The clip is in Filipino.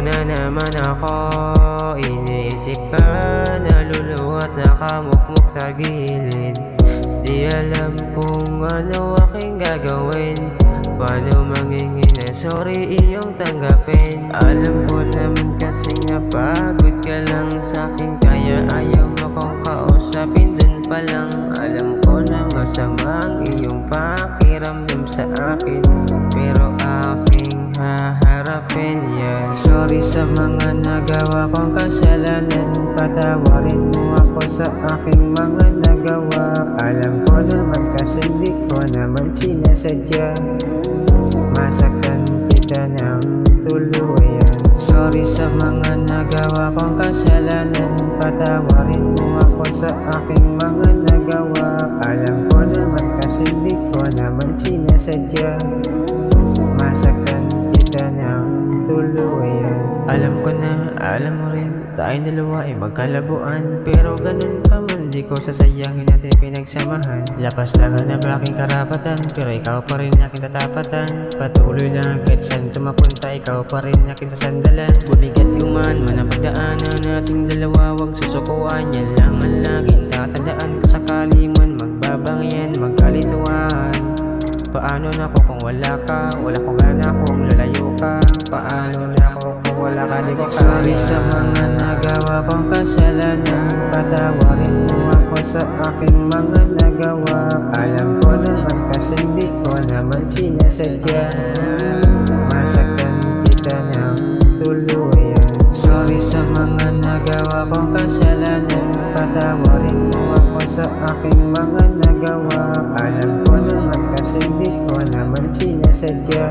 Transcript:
na naman ako, iniisip ka, naluluhat, nakamukmuk sa gilid. Di alam kung ano aking gagawin, paano mangingi na sorry iyong tanggapin. Alam ko naman kasi napagod ka lang sa'kin, kaya ayaw mo kong kausapin dun pa lang. Alam ko na masama ang iyong pakiramdam sa akin, pero aking haharapin yan. Sorry sa mga nagawa kong kasalanan, patawarin mo ako sa aking mga nagawa. Alam ko naman kasi di ko naman sinasadya, masaktan kita ng tuluyan. Sorry sa mga nagawa kong kasalanan, patawarin mo ako sa aking mga nagawa. Alam ko naman kasi di ko naman sinasadya, masaktan kita ng tuluyan. Alam ko na, alam mo rin, tayong dalawa ay magkalabuan, pero ganun pa man di ko sasayangin natin pinagsamahan. Lapas lang na ba aking karapatan, pero ikaw pa rin aking tatapatan. Patuloy lang kahit saan tumapunta, ikaw pa rin aking sasandalan. Bumigat kuman man ang pagdaanan nating dalawa, wag susukuan. Yan lang ang laging tatandaan, kung sakali man magbabangyan, magkalituan. Paano na ako kung wala ka? Wala ko gana kung lalayo ka. Paano na ako kung wala ka? Di ko kaya. Sorry sa mga nagawa kong kasalanan, patawarin mo ako sa aking mga nagawa. Alam ko naman kasi di ko naman sinasadya, masaktan kita ng tuluyan. Sorry sa mga nagawa kong kasalanan, patawarin mo ako sa aking mga nagawa. Alam ko naman kasi di ko naman sinasadya,